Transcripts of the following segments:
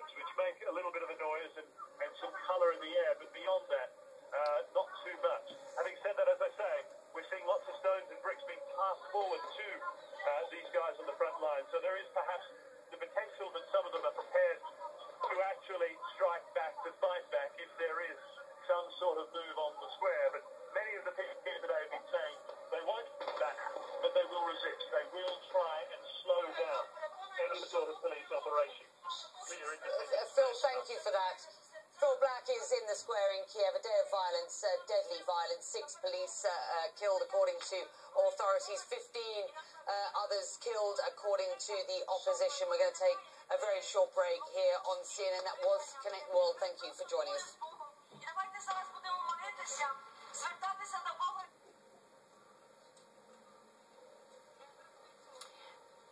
bricks, which make a little bit of a noise and some colour in the air, but beyond that, not too much. Having said that, as I say, we're seeing lots of stones and bricks being passed forward to these guys on the front line. So there is perhaps the potential that some of them are prepared to actually strike back, to fight back, if there is some sort of move on the square. But many of the people here today have been saying they won't back, but they will resist. They will try and slow down any sort of police operation. Phil, thank you for that. Phil Black is in the square in Kiev. A day of violence, deadly violence. 6 police killed, according to authorities. 15 others killed, according to the opposition. We're going to take a very short break here on CNN. That was Connect World. Thank you for joining us.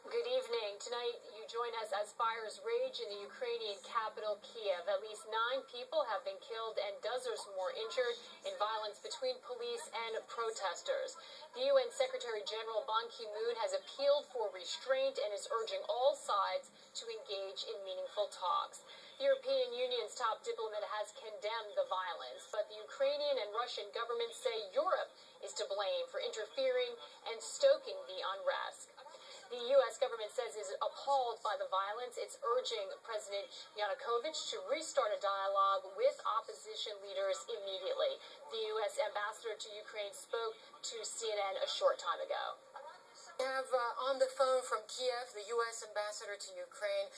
Good evening. Tonight, you join us as fires rage in the Ukrainian capital, Kiev. At least 9 people have been killed and dozens more injured in violence between police and protesters. The UN Secretary General Ban Ki-moon has appealed for restraint and is urging all sides to engage in meaningful talks. The European Union's top diplomat has condemned the violence, but the Ukrainian and Russian governments say Europe is to blame for interfering and stoking the unrest. The U.S. government says it is appalled by the violence. It's urging President Yanukovych to restart a dialogue with opposition leaders immediately. The U.S. ambassador to Ukraine spoke to CNN a short time ago. We have on the phone from Kiev the U.S. ambassador to Ukraine,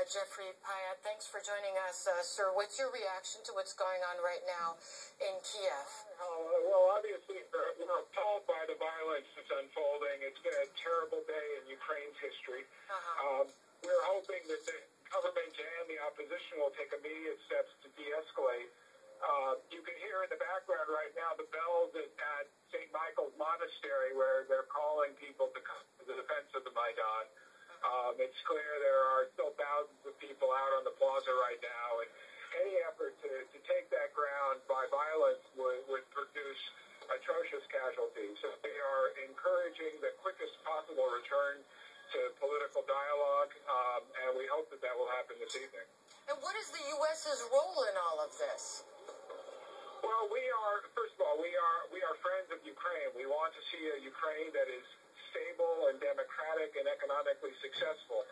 Jeffrey Pyatt. Thanks for joining us, sir. What's your reaction to what's going on right now in Kiev? Well, obviously, appalled by the violence that's unfolding. It's been a terrible day in Ukraine's history. We're hoping that the government and the opposition will take immediate steps to de-escalate. You can hear in the background right now the bells at St. Michael's Monastery, where they're calling people to come to the defense of the Maidan. It's clear there are still thousands of people out on the plaza right now, and any effort to take that ground by violence would produce atrocious casualties. So they are encouraging the quickest possible return to political dialogue, and we hope that will happen this evening. And what is the U.S.'s role in all of this? Well, first of all, we are friends of Ukraine. We want to see a Ukraine that is stable and democratic and economically successful.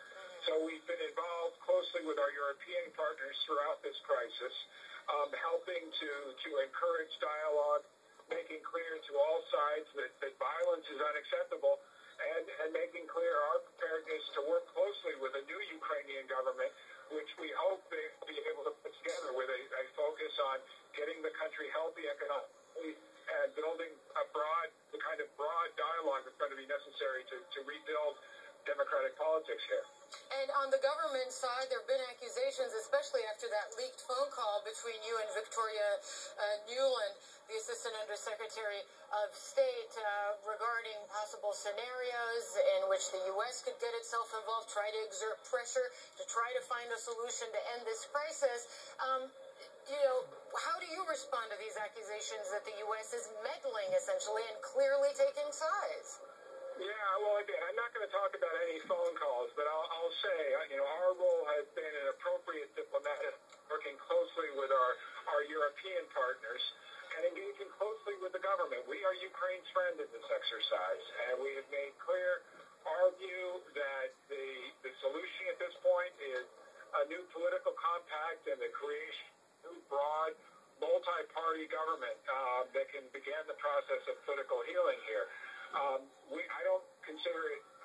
So we've been involved closely with our European partners throughout this crisis, helping to encourage dialogue, making clear to all sides that violence is unacceptable, and making clear our preparedness to work closely with a new Ukrainian government, which we hope they will be able to put together with a focus on getting the country healthy economically and building the kind of broad dialogue that's going to be necessary to rebuild democratic politics here. And on the government side, there have been accusations, especially after that leaked phone call between you and Victoria Nuland, the Assistant Undersecretary of State, regarding possible scenarios in which the U.S. could get itself involved, try to exert pressure to try to find a solution to end this crisis. How do you respond to these accusations that the U.S. is meddling, essentially, and clearly taking sides? Yeah, well, again, I'm not going to talk about any phone calls, but I'll say, our role has been an appropriate diplomatic, working closely with our European partners and engaging closely with the government. We are Ukraine's friend in this exercise, and we have made clear our view that the solution at this point is a new political compact and the creation of a new broad, multi-party government that can begin the process of political healing here.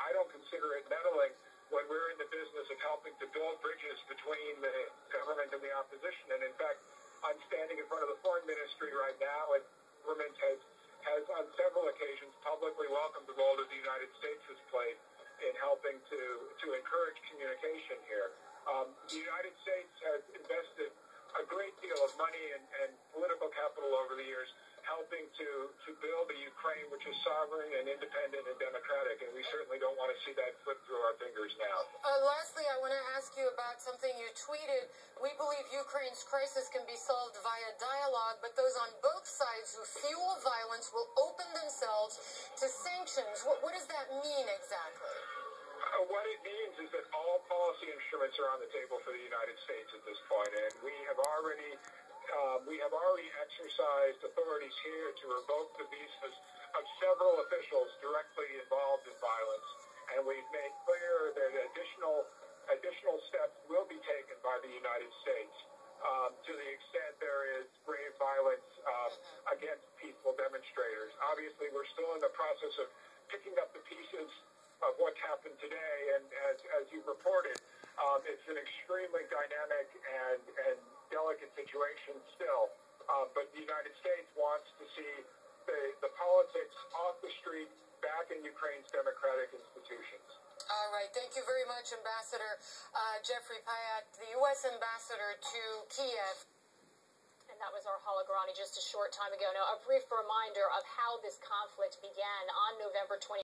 I don't consider it meddling when we're in the business of helping to build bridges between the government and the opposition. And in fact, I'm standing in front of the foreign ministry right now, and the government has on several occasions publicly welcomed the role that the United States has played in helping to encourage communication here. The United States has invested a great deal of money and political capital over the years helping to build a Ukraine which is sovereign and independent and democratic, and we certainly don't want to see that slip through our fingers now. Lastly, I want to ask you about something you tweeted. We believe Ukraine's crisis can be solved via dialogue, but those on both sides who fuel violence will open themselves to sanctions. What does that mean exactly? What it means is that all policy instruments are on the table for the United States at this point, and we have already exercised authorities here to revoke the visas of several officials directly involved in violence, and we've made clear that additional steps will be taken by the United States to the extent there is grave violence against peaceful demonstrators. Obviously, we're still in the process of picking up the pieces of what's happened today, and as you've reported, it's an extremely dynamic and delicate situation still. But the United States wants to see the politics off the street, back in Ukraine's democratic institutions. All right. Thank you very much, Ambassador Jeffrey Payat, the U.S. Ambassador to Kiev. And that was our Holographs just a short time ago. Now, a brief reminder of how this conflict began on November 20th.